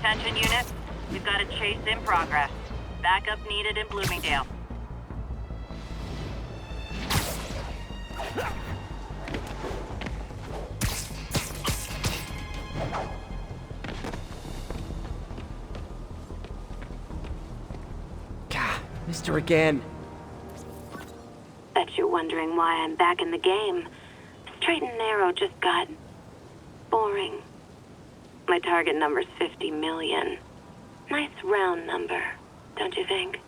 Attention unit, we've got a chase in progress. Backup needed in Bloomingdale. God, missed her again. Bet you're wondering why I'm back in the game. Straight and narrow just got boring. My target number's 50 million. Nice round number, don't you think?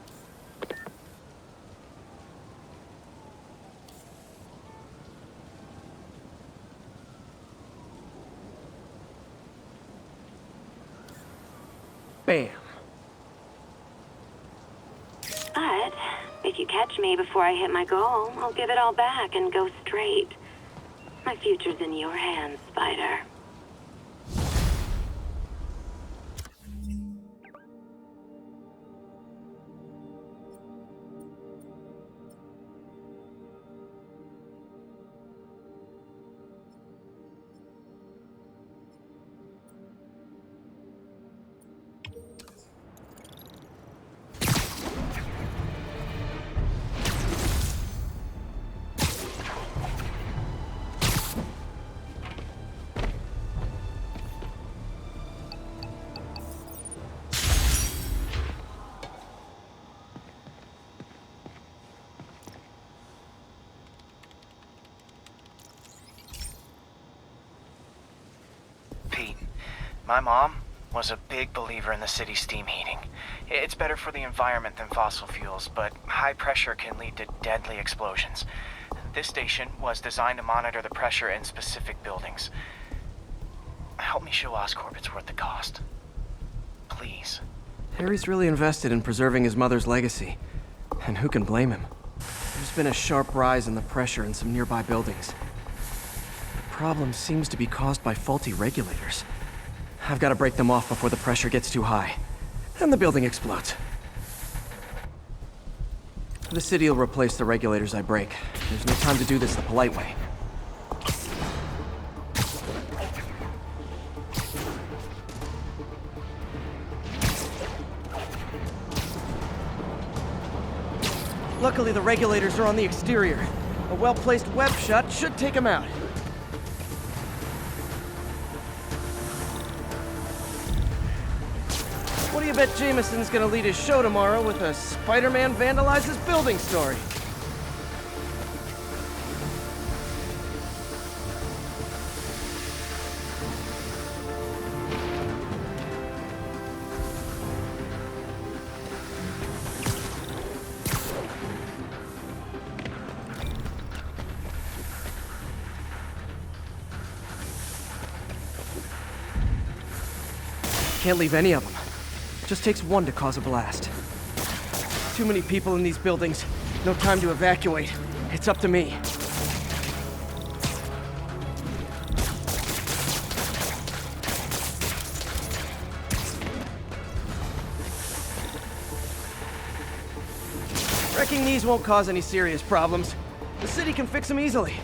Bam. But if you catch me before I hit my goal, I'll give it all back and go straight. My future's in your hands, Spider. My mom was a big believer in the city's steam heating. It's better for the environment than fossil fuels, but high pressure can lead to deadly explosions. This station was designed to monitor the pressure in specific buildings. Help me show Oscorp it's worth the cost. Please. Harry's really invested in preserving his mother's legacy. And who can blame him? There's been a sharp rise in the pressure in some nearby buildings. The problem seems to be caused by faulty regulators. I've got to break them off before the pressure gets too high. And the building explodes. The city will replace the regulators I break. There's no time to do this the polite way. Luckily, the regulators are on the exterior. A well-placed web shot should take them out. What do you bet Jameson's gonna lead his show tomorrow with a Spider-Man vandalizes building story? Can't leave any of them. Just takes one to cause a blast. Too many people in these buildings. No time to evacuate. It's up to me. Wrecking these won't cause any serious problems. The city can fix them easily.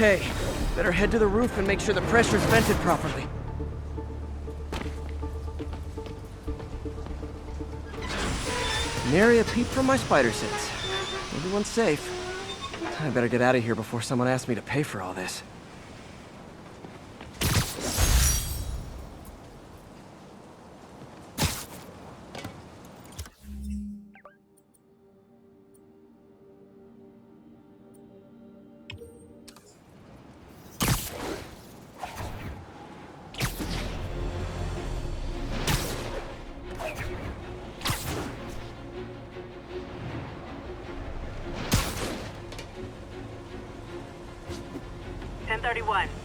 Okay, better head to the roof and make sure the pressure's vented properly. Nary a peep from my spider sense. Everyone's safe. I better get out of here before someone asks me to pay for all this.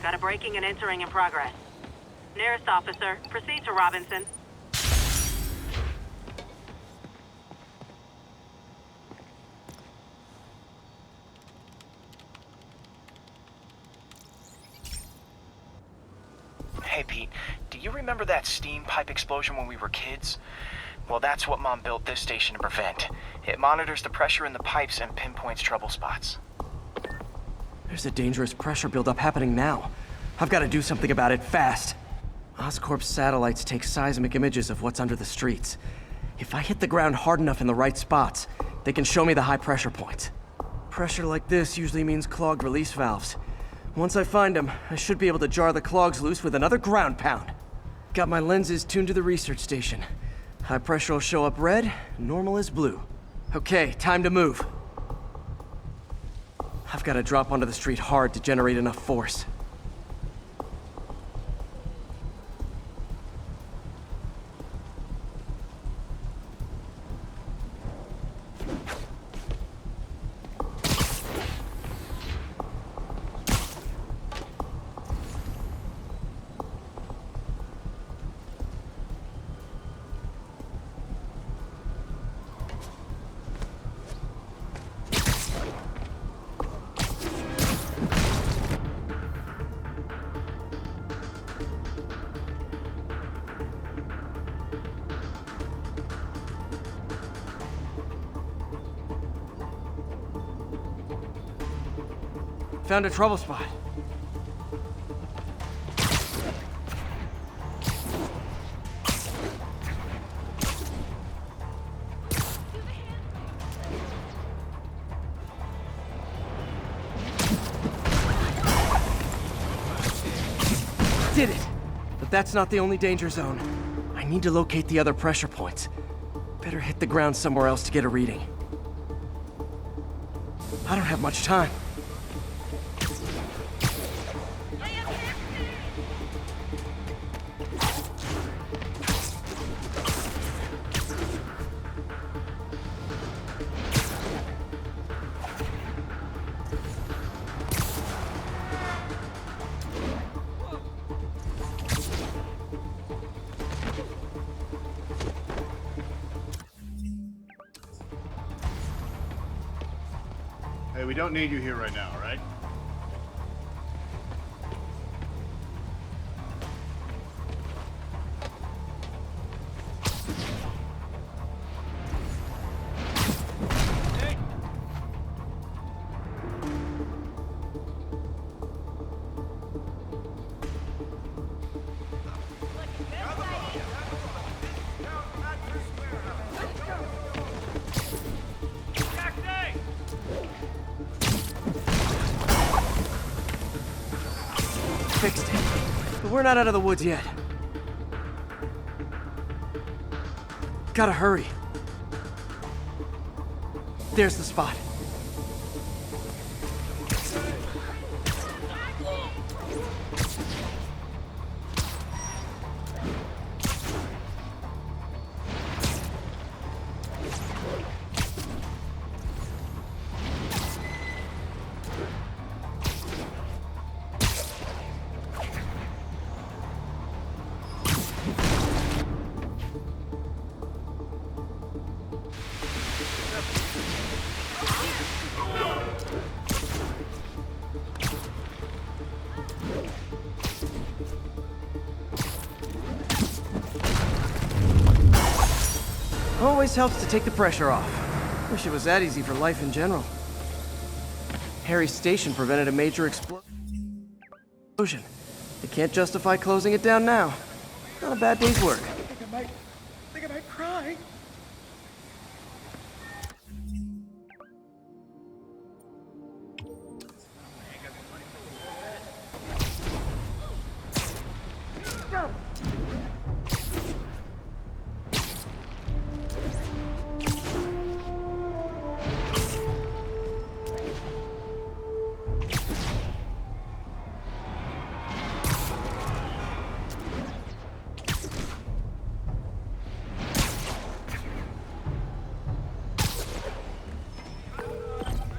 Got a breaking and entering in progress. Nearest officer, proceed to Robinson. Hey, Pete, do you remember that steam pipe explosion when we were kids? Well, that's what Mom built this station to prevent. It monitors the pressure in the pipes and pinpoints trouble spots. There's a dangerous pressure buildup happening now. I've got to do something about it fast. Oscorp's satellites take seismic images of what's under the streets. If I hit the ground hard enough in the right spots, they can show me the high pressure points. Pressure like this usually means clogged release valves. Once I find them, I should be able to jar the clogs loose with another ground pound. Got my lenses tuned to the research station. High pressure will show up red, normal is blue. Okay, time to move. I've got to drop onto the street hard to generate enough force. Found a trouble spot. Did it! But that's not the only danger zone. I need to locate the other pressure points. Better hit the ground somewhere else to get a reading. I don't have much time. Hey, we don't need you here right now, all right? Fixed it. But we're not out of the woods yet. Gotta hurry. There's the spot. Always helps to take the pressure off. Wish it was that easy for life in general. Harry's station prevented a major explosion. Explosion. They can't justify closing it down now. Not a bad day's work. I think I might cry.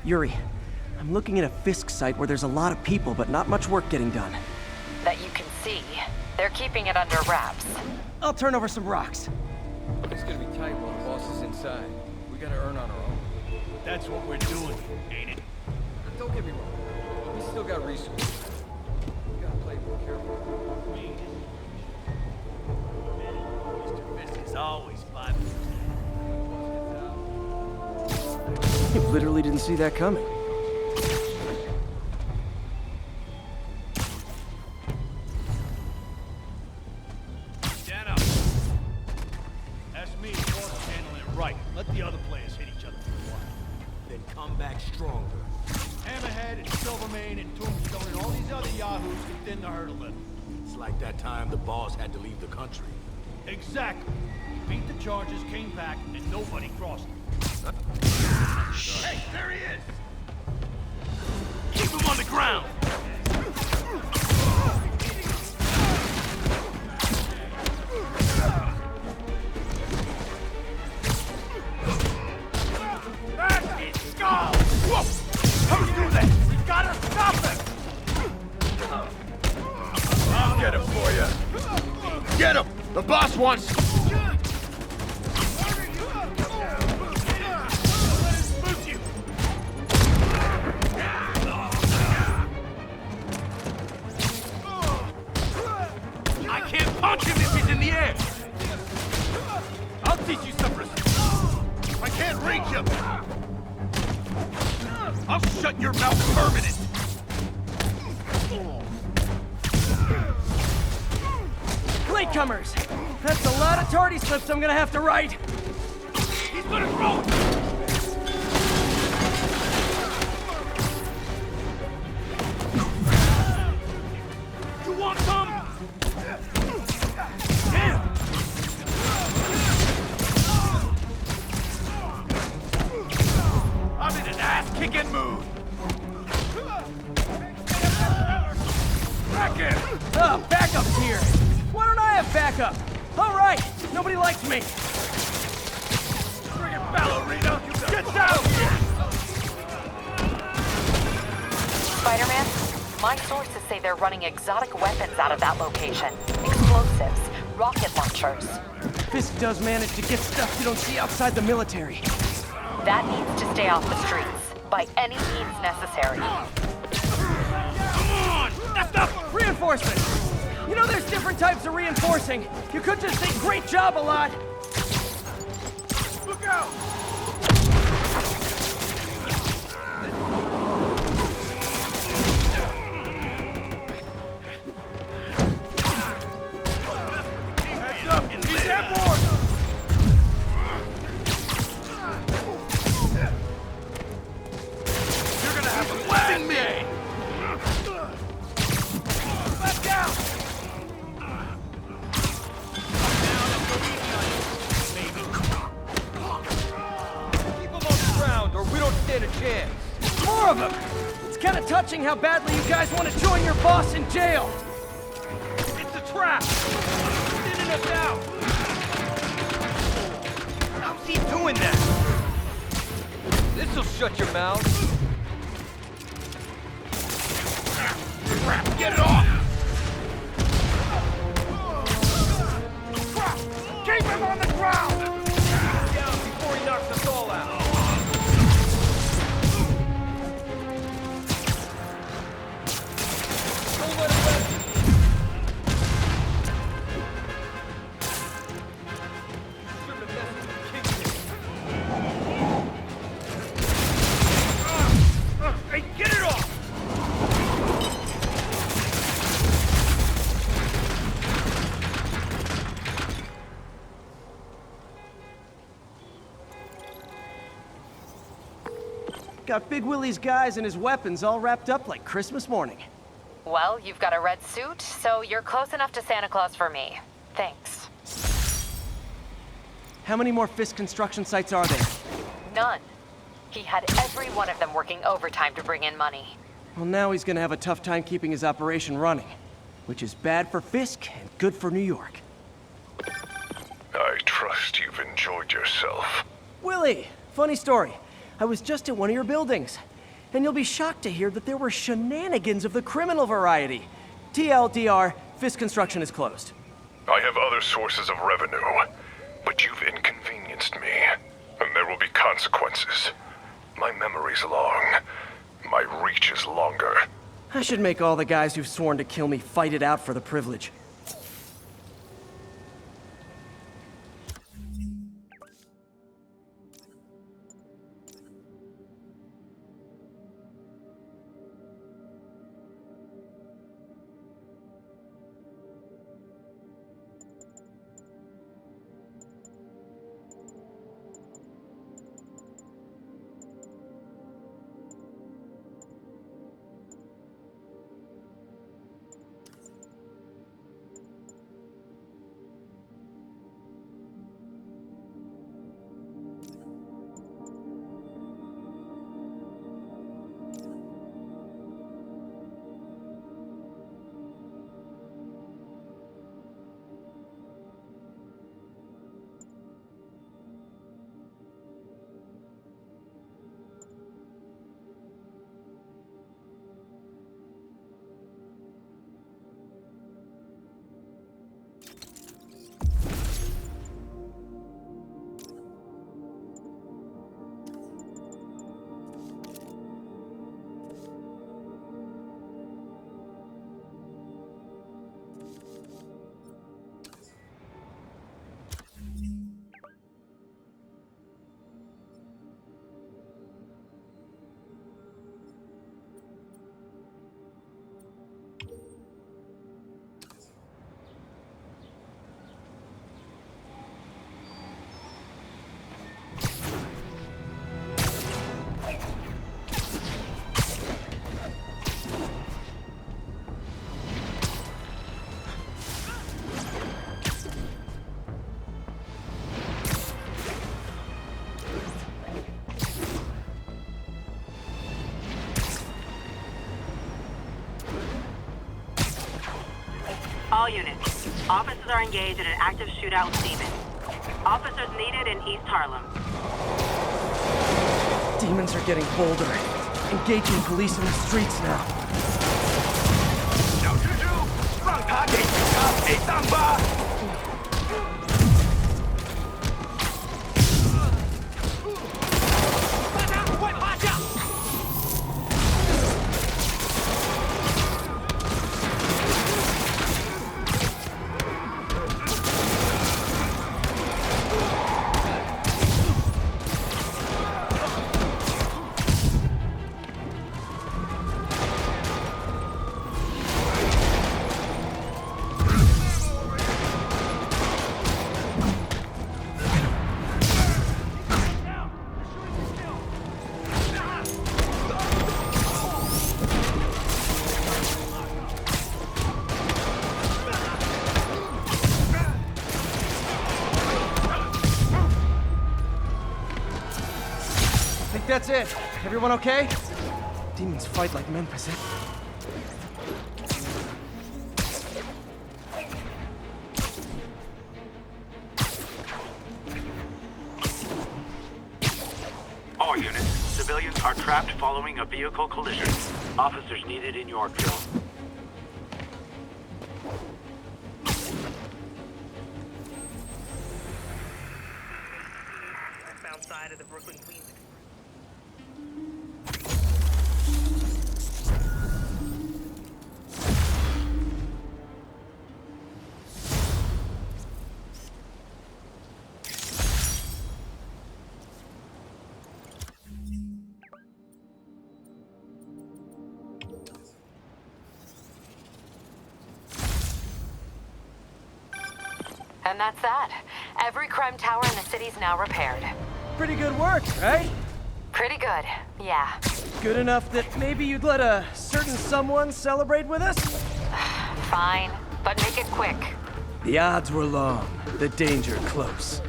Yuri, I'm looking at a Fisk site where there's a lot of people, but not much work getting done. That you can see. They're keeping it under wraps. I'll turn over some rocks. It's gonna be tight while the boss is inside. We gotta earn on our own. That's what we're doing, ain't it? Don't get me wrong. We still got resources. We gotta play more careful. Mr. Fisk is always 5 minutes. You literally didn't see that coming. Stand up. That's me. Boss is handling it right. Let the other players hit each other for a while. Then come back stronger. Hammerhead and Silvermane and Tombstone and all these other yahoos can thin the herd a little. It's like that time the boss had to leave the country. Exactly. He beat the charges, came back, and nobody crossed him. Hey, there he is! Keep him on the ground! That's his skull! Whoa! How do you do that? We gotta stop him! I'll get him for you. Get him! The boss wants... Punch him if he's in the air! I'll teach you some respect. I can't reach him! I'll shut your mouth permanent! Latecomers! That's a lot of tardy slips I'm gonna have to write! He's gonna throw it! You want some? I'm in an ass-kicking mood! Back in! Oh, backup's here! Why don't I have backup? Alright! Nobody likes me! Bring it, ballerina! Get down here! Spider-Man, my sources say they're running exotic weapons out of that location. Explosives, rocket launchers. Fisk does manage to get stuff you don't see outside the military. That needs to stay off the streets, by any means necessary. Come on! That's up! Reinforcements! You know there's different types of reinforcing. You could just say great job a lot. Look out! Heads up! He's airborne! You're gonna have a blast day! Back down! Keep them on the ground, or we don't stand a chance. More of them! It's kind of touching how badly you guys want to join your boss in jail. It's a trap! Thinning us out! How's he doing that? This'll shut your mouth. Crap! Get it off! Keep him on the ground! Down before he knocks us all out. Don't let him rest. Shouldn't have messed with the kingpin. Hey, get it off! Got Big Willie's guys and his weapons all wrapped up like Christmas morning. Well, you've got a red suit, so you're close enough to Santa Claus for me. Thanks. How many more Fisk construction sites are there? None. He had every one of them working overtime to bring in money. Well, now he's gonna have a tough time keeping his operation running, which is bad for Fisk and good for New York. I trust you've enjoyed yourself. Willie, funny story. I was just at one of your buildings, and you'll be shocked to hear that there were shenanigans of the criminal variety. TLDR, Fisk construction is closed. I have other sources of revenue, but you've inconvenienced me, and there will be consequences. My memory's long. My reach is longer. I should make all the guys who've sworn to kill me fight it out for the privilege. All units. Officers are engaged in an active shootout with demons. Officers needed in East Harlem. Demons are getting bolder, engaging police in the streets now. 小蜘蛛，让他给他赔上吧。大家快趴下！ That's it. Everyone okay? Demons fight like men possessed. All units, civilians are trapped following a vehicle collision. Officers needed in Yorkville. South side of the Brooklyn Queens. And that's that. Every crime tower in the city's now repaired. Pretty good work, right? Pretty good, yeah. Good enough that maybe you'd let a certain someone celebrate with us? Fine, but make it quick. The odds were long, the danger close.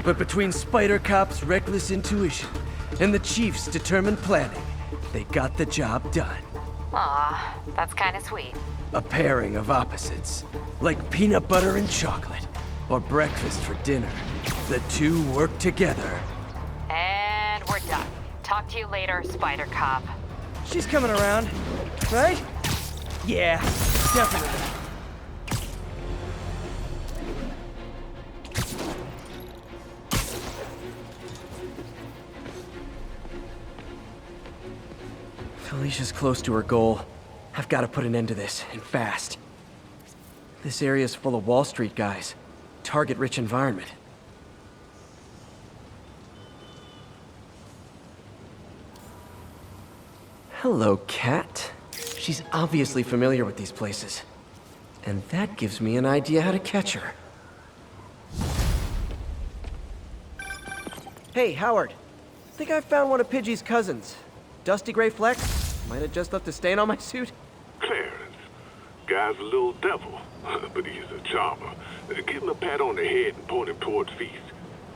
But between Spider Cop's reckless intuition and the Chief's determined planning, they got the job done. Aw, that's kinda sweet. A pairing of opposites, like peanut butter and chocolate, or breakfast for dinner. The two work together. And we're done. Talk to you later, Spider Cop. She's coming around, right? Yeah, definitely. Felicia's close to her goal. I've got to put an end to this, and fast. This area's full of Wall Street guys. Target-rich environment. Hello, Cat. She's obviously familiar with these places. And that gives me an idea how to catch her. Hey, Howard. Think I found one of Pidgey's cousins. Dusty gray flecks? Might have just left a stain on my suit. Clarence. Guy's a little devil, but he's a charmer. Give him a pat on the head and point him towards Feast.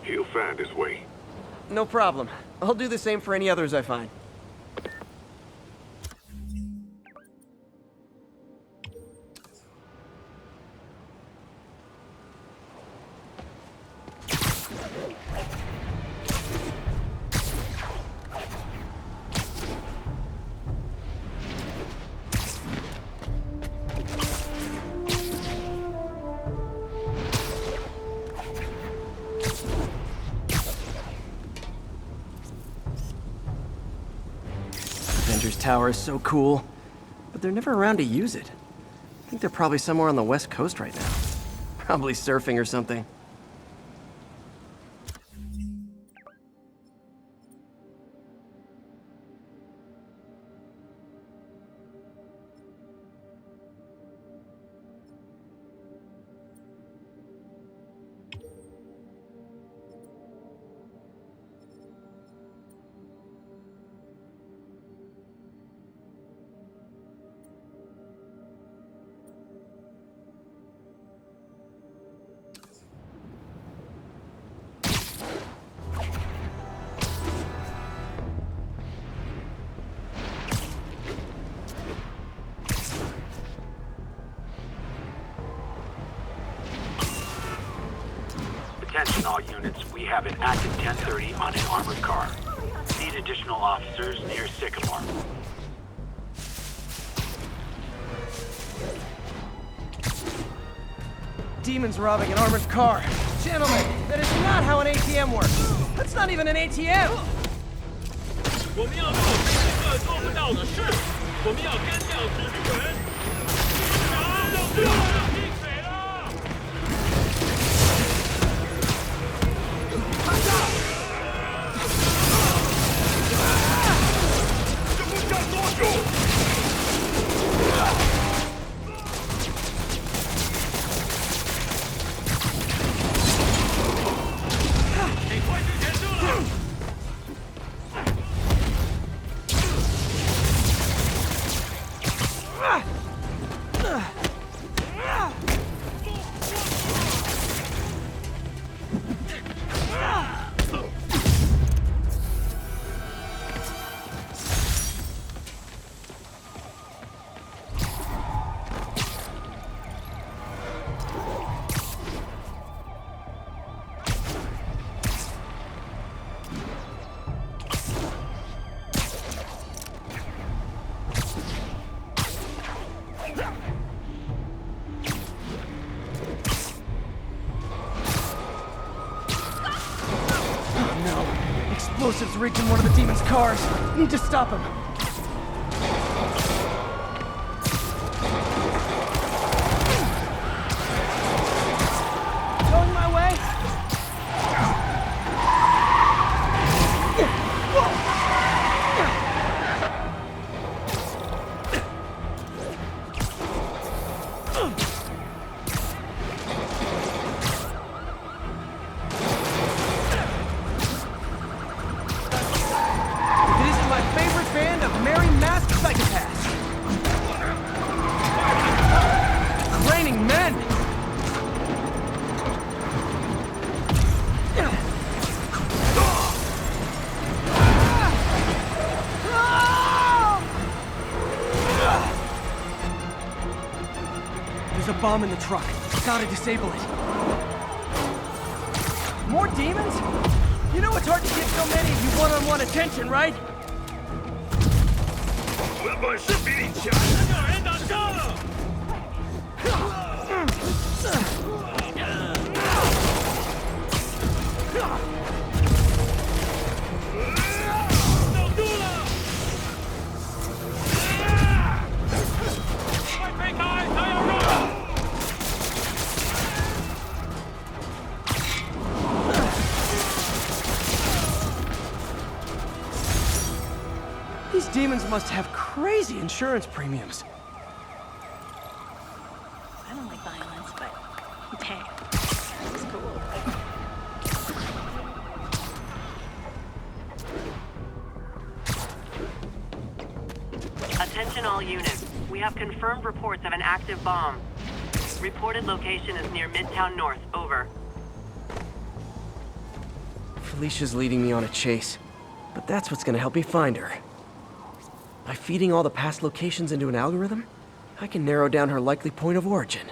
He'll find his way. No problem. I'll do the same for any others I find. Avengers Tower is so cool, but they're never around to use it. I think they're probably somewhere on the West Coast right now. Probably surfing or something. Attention all units, we have an active 1030 on an armored car. Need additional officers near Sycamore. Demons robbing an armored car. Gentlemen, that is not how an ATM works. That's not even an ATM! 我们要做这个做不到的事，我们要干掉主持人。停水了！这不干多久？得快去前进了！ Explosives rigged in one of the demon's cars. Need to stop him. Going my way? bomb in the truck. Gotta disable it. More demons? You know it's hard to get so many of you one-on-one attention, right? These demons must have crazy insurance premiums. I don't like violence, but hey, it's cool. Attention all units. We have confirmed reports of an active bomb. Reported location is near Midtown North. Over. Felicia's leading me on a chase, but that's what's gonna help me find her. By feeding all the past locations into an algorithm, I can narrow down her likely point of origin.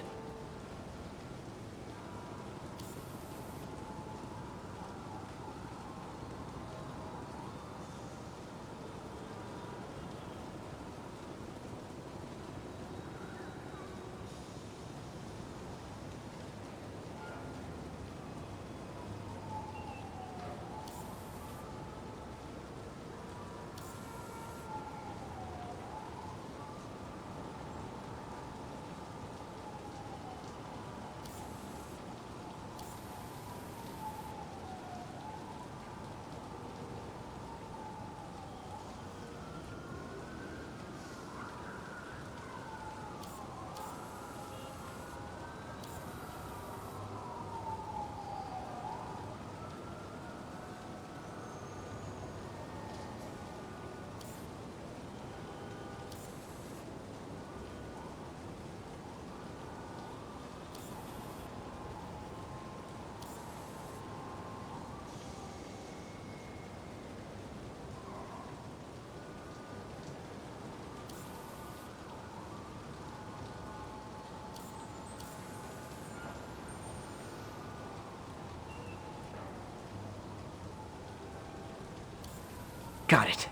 Got it.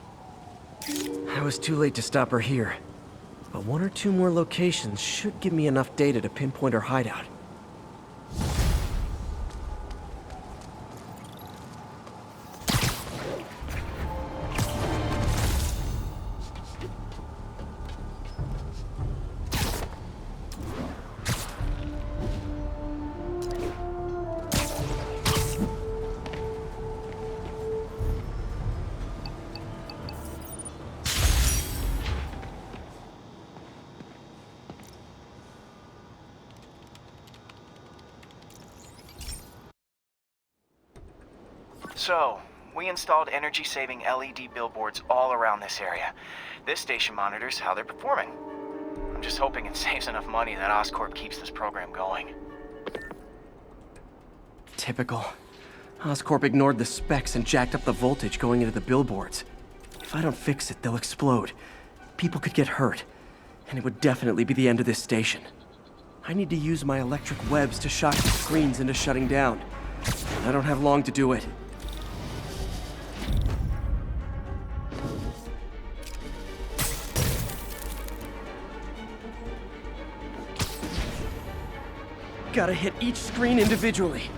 I was too late to stop her here, but one or two more locations should give me enough data to pinpoint her hideout. So, we installed energy-saving LED billboards all around this area. This station monitors how they're performing. I'm just hoping it saves enough money that Oscorp keeps this program going. Typical. Oscorp ignored the specs and jacked up the voltage going into the billboards. If I don't fix it, they'll explode. People could get hurt, and it would definitely be the end of this station. I need to use my electric webs to shock the screens into shutting down. I don't have long to do it. Gotta hit each screen individually.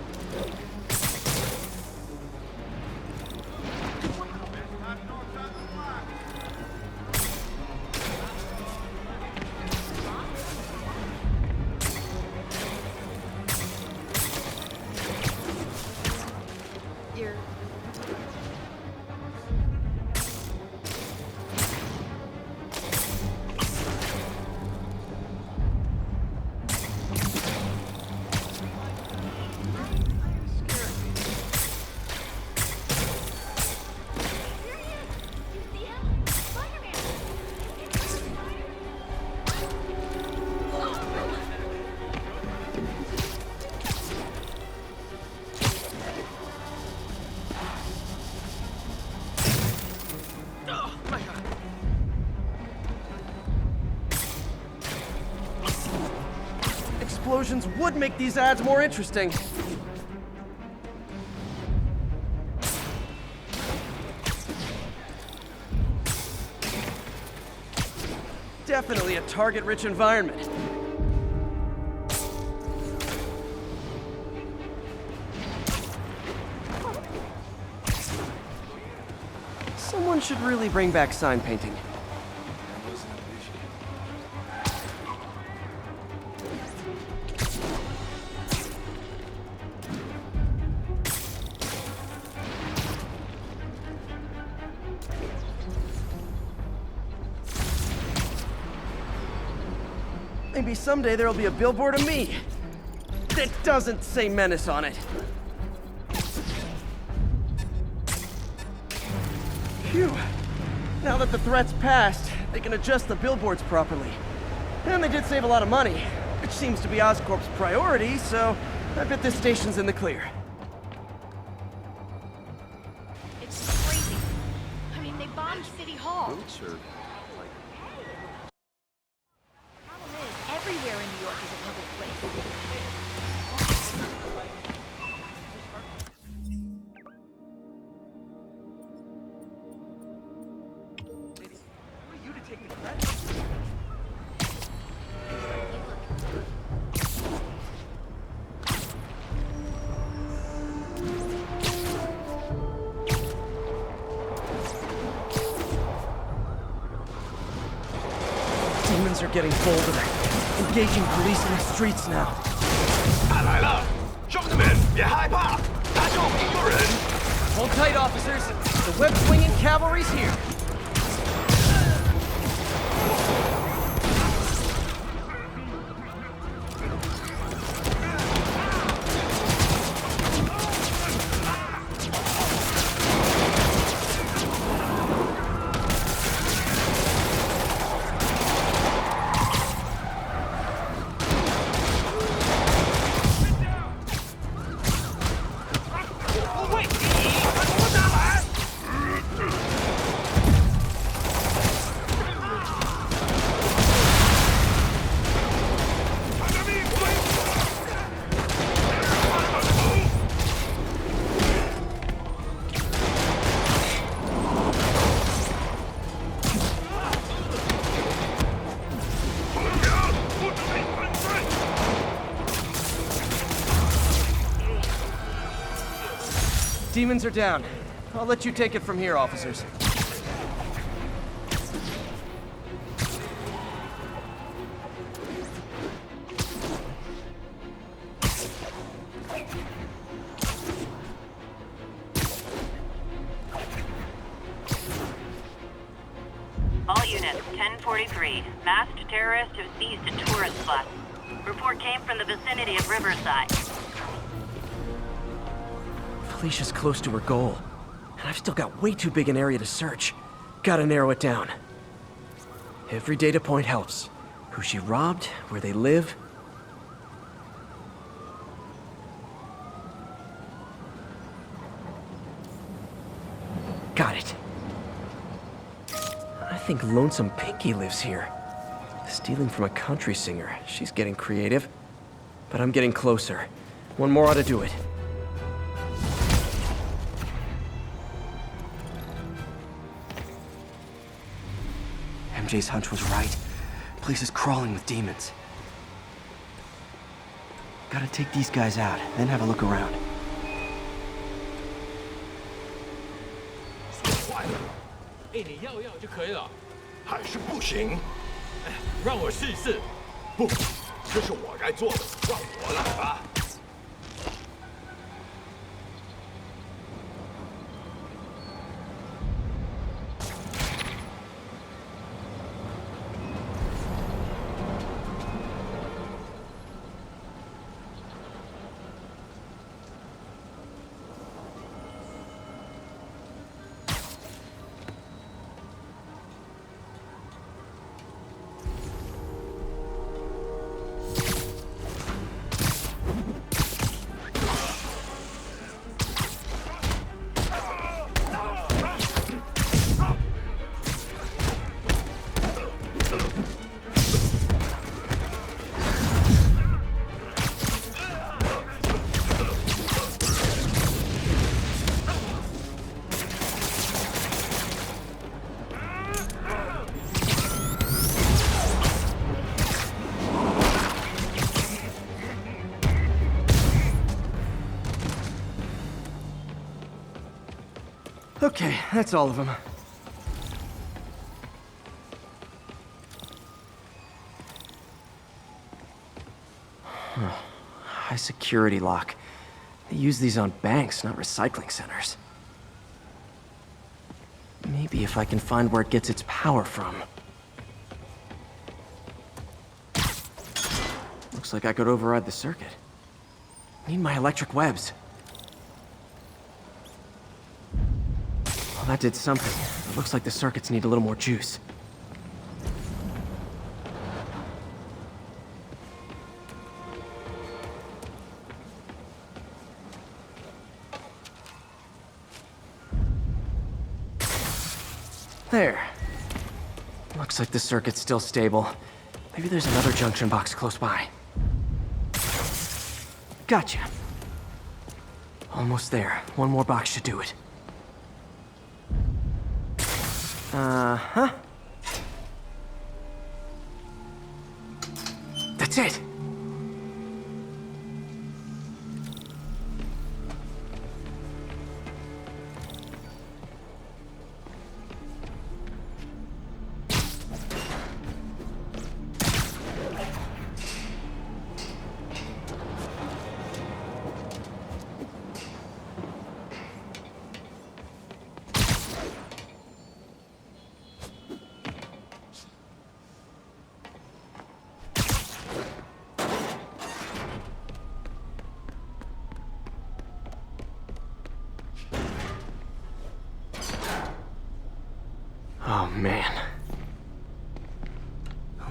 explosions would make these ads more interesting. Definitely a target-rich environment. Someone should really bring back sign painting. Maybe someday there'll be a billboard of me that doesn't say Menace on it. Phew. Now that the threat's passed, they can adjust the billboards properly. And they did save a lot of money, which seems to be Oscorp's priority, so I bet this station's in the clear. It's crazy. I mean, they bombed City Hall. Everywhere in New York is a public place. Demons are getting bolder. Engaging police in the streets now. 他来了，兄弟们别害怕，他就一个人。Hold tight, officers. The web-swinging cavalry's here. Demons are down. I'll let you take it from here, officers. All units, 1043. Masked terrorists have seized a tourist bus. Report came from the vicinity of Riverside. Felicia's close to her goal, and I've still got way too big an area to search. Gotta narrow it down. Every data point helps. Who she robbed, where they live. Got it. I think Lonesome Pinky lives here. Stealing from a country singer. She's getting creative. But I'm getting closer. One more ought to do it. MJ's hunch was right. The place is crawling with demons. Gotta take these guys out, then have a look around. 坏了，哎，你要就可以了，还是不行？哎，让我试一试。不，这是我该做的，让我来吧。Okay, that's all of them. High security lock. They use these on banks, not recycling centers. Maybe if I can find where it gets its power from. Looks like I could override the circuit. Need my electric webs. Well, that did something. It looks like the circuits need a little more juice. There. Looks like the circuit's still stable. Maybe there's another junction box close by. Gotcha. Almost there. One more box should do it. Uh-huh. That's it! Oh, man.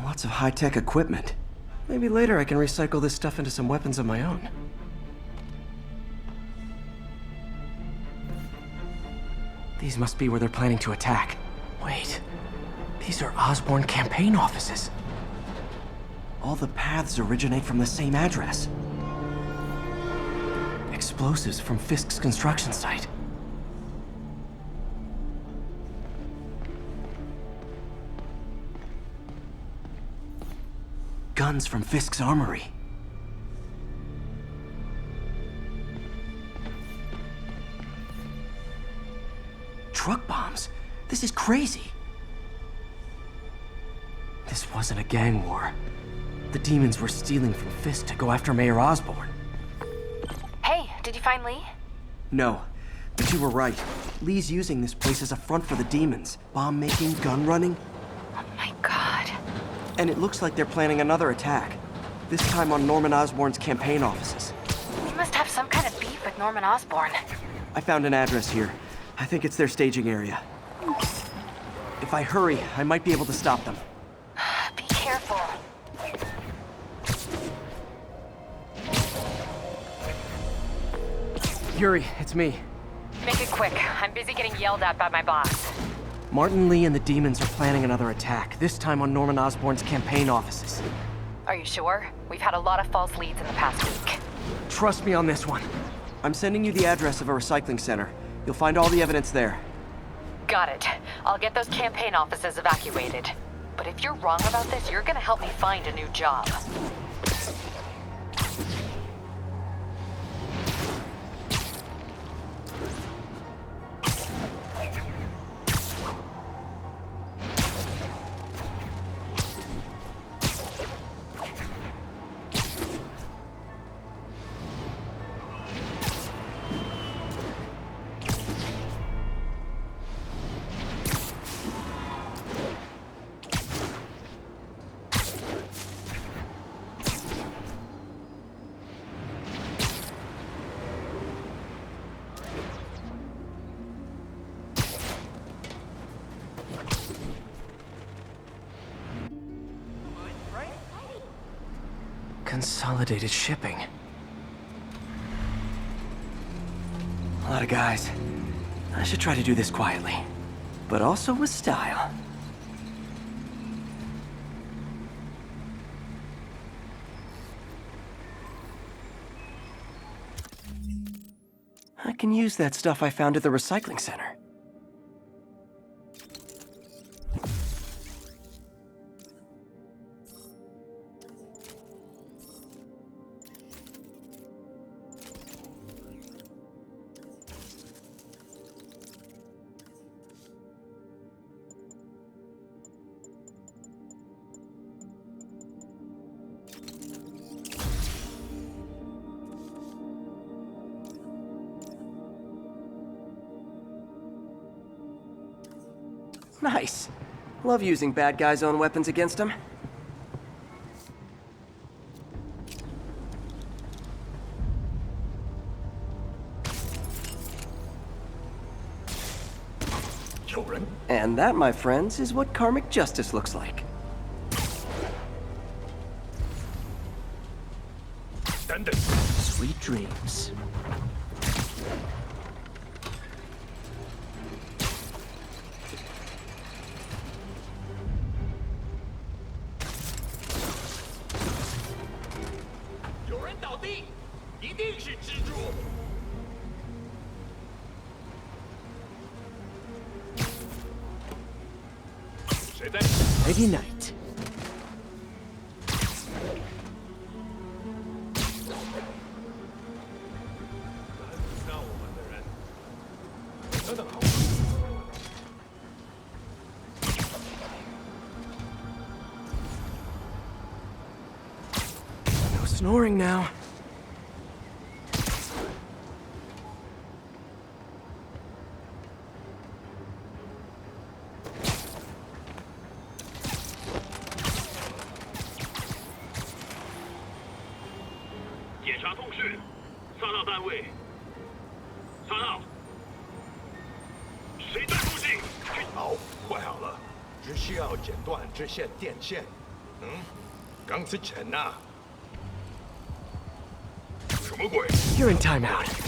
Lots of high-tech equipment. Maybe later I can recycle this stuff into some weapons of my own. These must be where they're planning to attack. Wait. These are Osborn campaign offices. All the paths originate from the same address. Explosives from Fisk's construction site. Guns from Fisk's armory. Truck bombs? This is crazy. This wasn't a gang war. The demons were stealing from Fisk to go after Mayor Osborn. Hey, did you find Lee? No, but you were right. Lee's using this place as a front for the demons. Bomb-making, gun-running. Oh my god. And it looks like they're planning another attack. This time on Norman Osborn's campaign offices. We must have some kind of beef with Norman Osborn. I found an address here. I think it's their staging area. If I hurry, I might be able to stop them. Be careful. Yuri, it's me. Make it quick. I'm busy getting yelled at by my boss. Martin Lee and the demons are planning another attack, this time on Norman Osborn's campaign offices. Are you sure? We've had a lot of false leads in the past week. Trust me on this one. I'm sending you the address of a recycling center. You'll find all the evidence there. Got it. I'll get those campaign offices evacuated. But if you're wrong about this, you're gonna help me find a new job. Consolidated shipping. A lot of guys. I should try to do this quietly, but also with style. I can use that stuff I found at the recycling center. Nice. Love using bad guys' own weapons against them. And that, my friends, is what karmic justice looks like. Sweet dreams. Ready night. No snoring now. You're in timeout.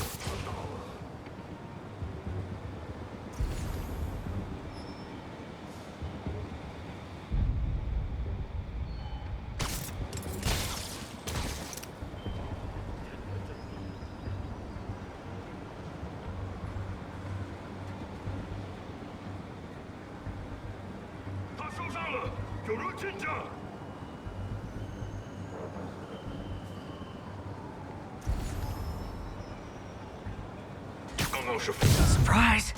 Surprise!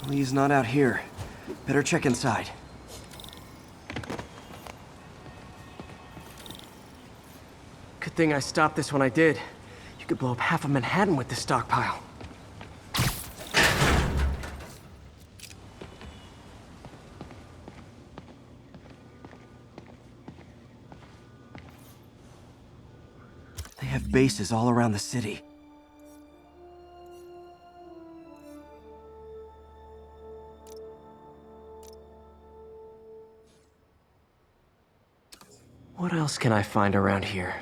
Lee's not out here. Better check inside. Good thing I stopped this when I did. You could blow up half of Manhattan with this stockpile. They have bases all around the city. What else can I find around here?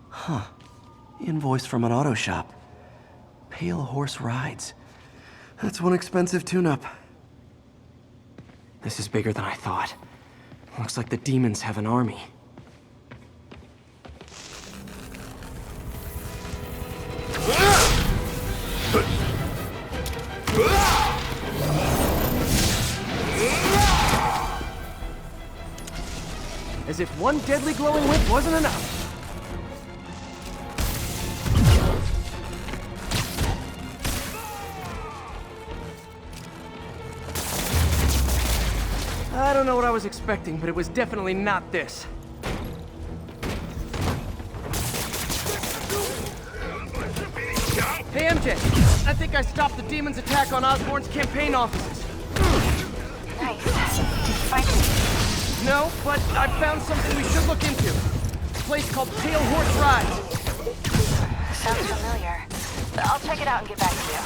Huh. Invoice from an auto shop. Pale Horse Rides. That's one expensive tune-up. This is bigger than I thought. Looks like the demons have an army. As if one deadly glowing whip wasn't enough. I don't know what I was expecting, but it was definitely not this. Hey, MJ. I think I stopped the demon's attack on Osborn's campaign offices. Nice. Fighting. No, but I found something we should look into. A place called Pale Horse Rides. Sounds familiar. I'll check it out and get back to you.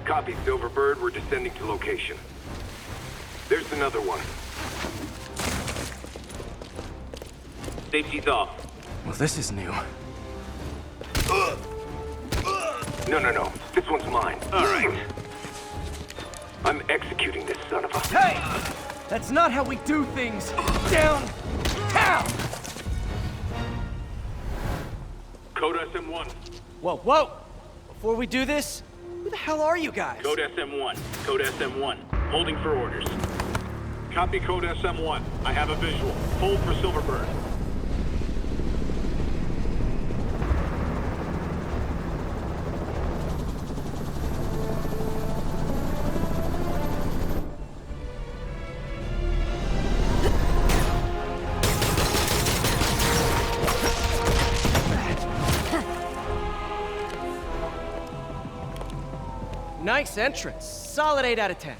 Copy, Silverbird. We're descending to location. There's another one. Safety's off. Well, this is new. No. This one's mine. All right. I'm executing this son of a... Hey! That's not how we do things downtown! Code SM1. Whoa! Before we do this, who the hell are you guys? Code SM1. Code SM1. Holding for orders. Copy Code SM1. I have a visual. Hold for Silverburn. Nice entrance. Solid 8 out of 10.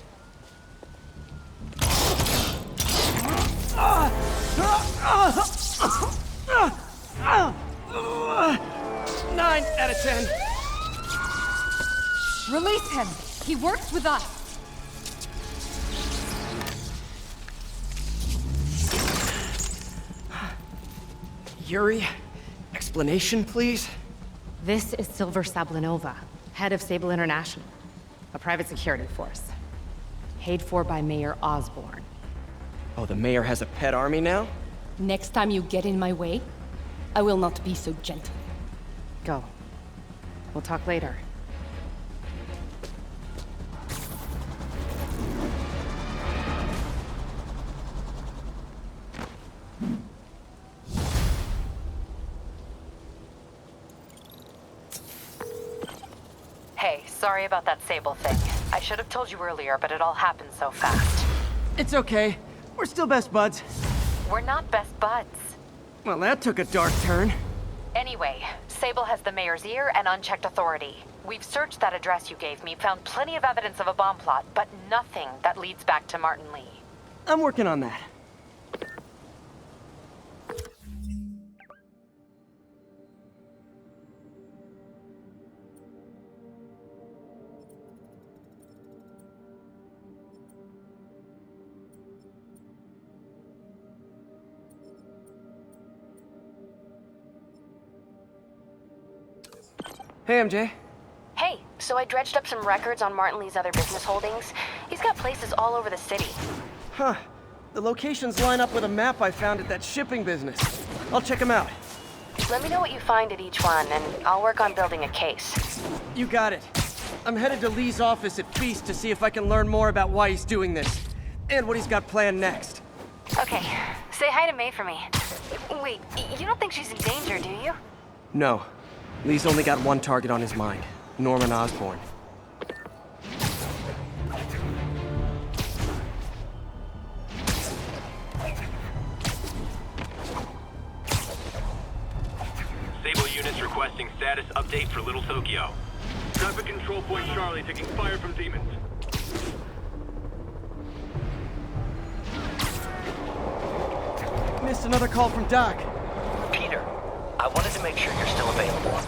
9 out of 10. Release him! He works with us! Yuri, explanation, please? This is Silver Sablinova, head of Sable International, a private security force. Paid for by Mayor Osborn. Oh, the mayor has a pet army now? Next time you get in my way, I will not be so gentle. Go. We'll talk later. Hey, sorry about that Sable thing. I should have told you earlier, but it all happened so fast. It's okay. We're still best buds. We're not best buds. Well, that took a dark turn. Anyway, Sable has the mayor's ear and unchecked authority. We've searched that address you gave me, found plenty of evidence of a bomb plot, but nothing that leads back to Martin Lee. I'm working on that. Hey, MJ. Hey, so I dredged up some records on Martin Lee's other business holdings. He's got places all over the city. Huh. The locations line up with a map I found at that shipping business. I'll check them out. Let me know what you find at each one, and I'll work on building a case. You got it. I'm headed to Lee's office at Feast to see if I can learn more about why he's doing this, and what he's got planned next. Okay, say hi to May for me. Wait, you don't think she's in danger, do you? No. Lee's only got one target on his mind, Norman Osborn. Sable units requesting status update for Little Tokyo. Traffic control point Charlie taking fire from demons. Missed another call from Doc. Peter, I wanted to make sure you're still available.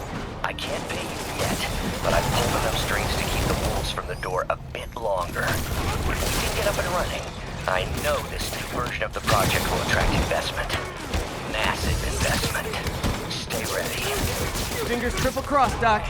I can't pay you yet, but I've pulled enough strings to keep the wolves from the door a bit longer. When we can get up and running, I know this new version of the project will attract investment. Massive investment. Stay ready. Fingers triple crossed, Doc.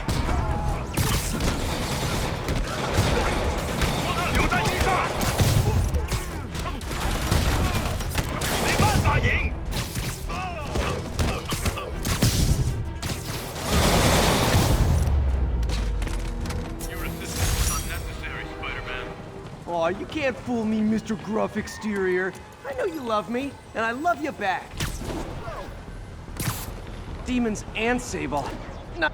Aw, you can't fool me, Mr. Gruff Exterior. I know you love me, and I love you back. Demons and Sable. No.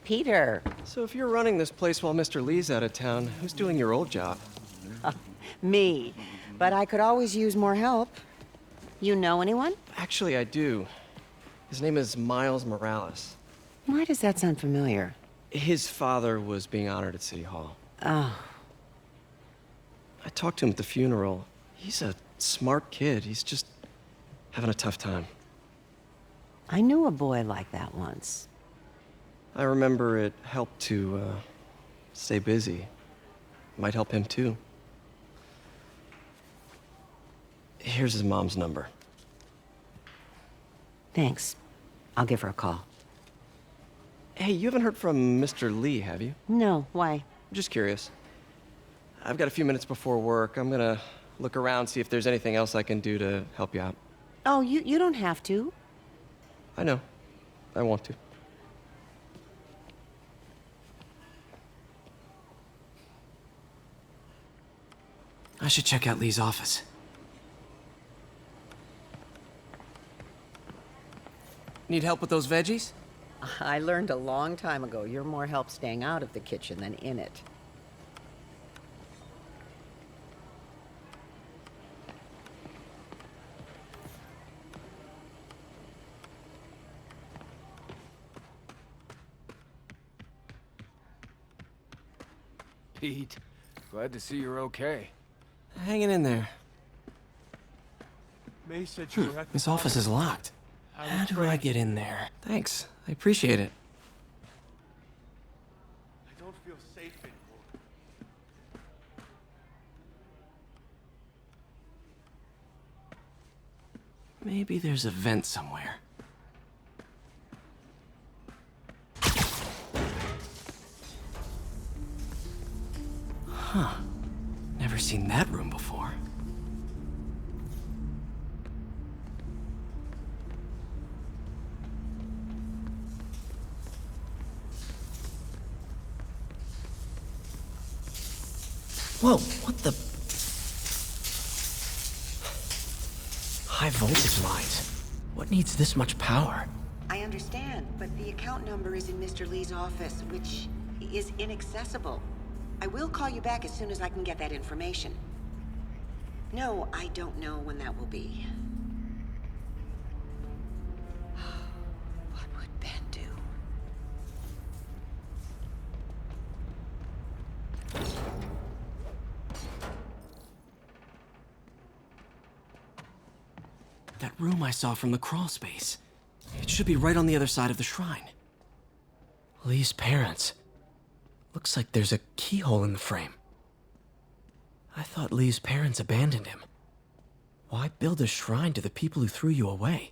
Peter. So if you're running this place while Mr. Lee's out of town, who's doing your old job? Me. But I could always use more help. You know anyone? Actually, I do. His name is Miles Morales. Why does that sound familiar? His father was being honored at City Hall. Oh. I talked to him at the funeral. He's a smart kid. He's just having a tough time. I knew a boy like that once. I remember it helped to, stay busy. Might help him too. Here's his mom's number. Thanks. I'll give her a call. Hey, you haven't heard from Mr. Lee, have you? No, why? Just curious. I've got a few minutes before work. I'm gonna look around, see if there's anything else I can do to help you out. Oh, you don't have to. I know. I want to. I should check out Lee's office. Need help with those veggies? I learned a long time ago you're more help staying out of the kitchen than in it. Pete, glad to see you're okay. Hanging in there. May said you were at This office is locked. How do I get in there? Thanks. I appreciate it. I don't feel safe anymore. Maybe there's a vent somewhere. Huh. Never seen that room before. Whoa, what the? High voltage lines. What needs this much power? I understand, but the account number is in Mr. Lee's office, which is inaccessible. I will call you back as soon as I can get that information. No, I don't know when that will be. What would Ben do? That room I saw from the crawl space. It should be right on the other side of the shrine. Lee's parents. Looks like there's a keyhole in the frame. I thought Lee's parents abandoned him. Why build a shrine to the people who threw you away?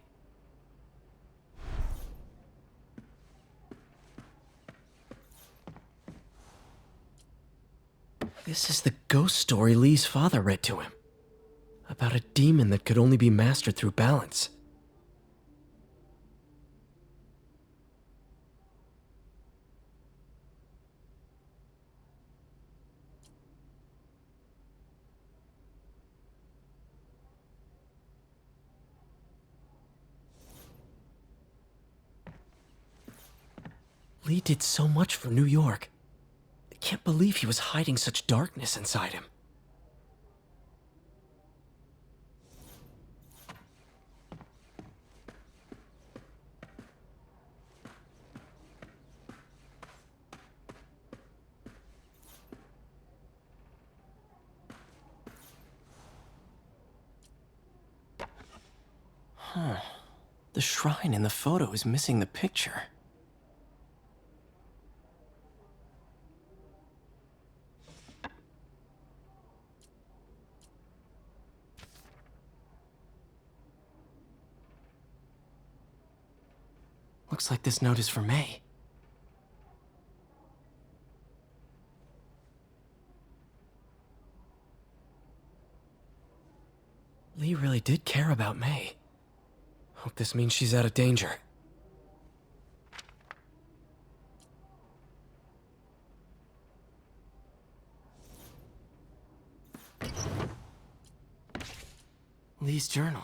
This is the ghost story Lee's father read to him. About a demon that could only be mastered through balance. Lee did so much for New York. I can't believe he was hiding such darkness inside him. Huh. The shrine in the photo is missing the picture. Looks like this note is for May. Lee really did care about May. Hope this means she's out of danger. Lee's journal.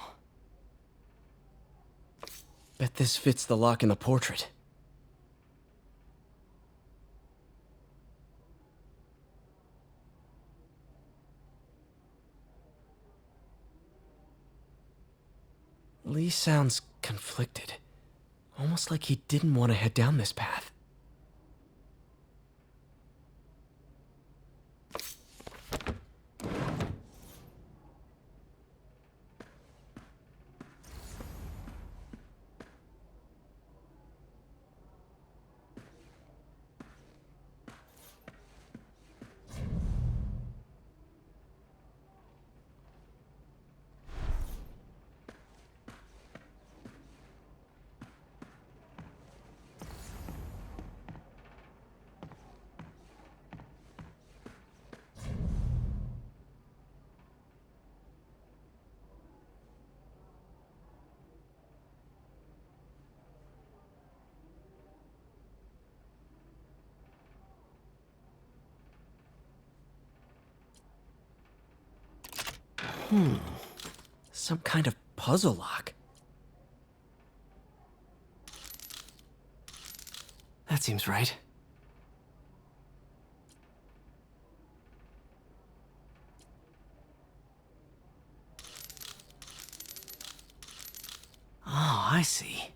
Bet this fits the lock in the portrait. Lee sounds conflicted. Almost like he didn't want to head down this path. Some kind of puzzle lock. That seems right. Oh, I see.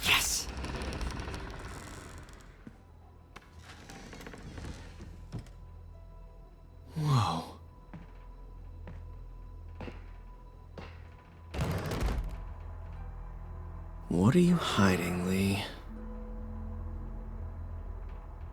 Yes! Whoa. What are you hiding, Lee?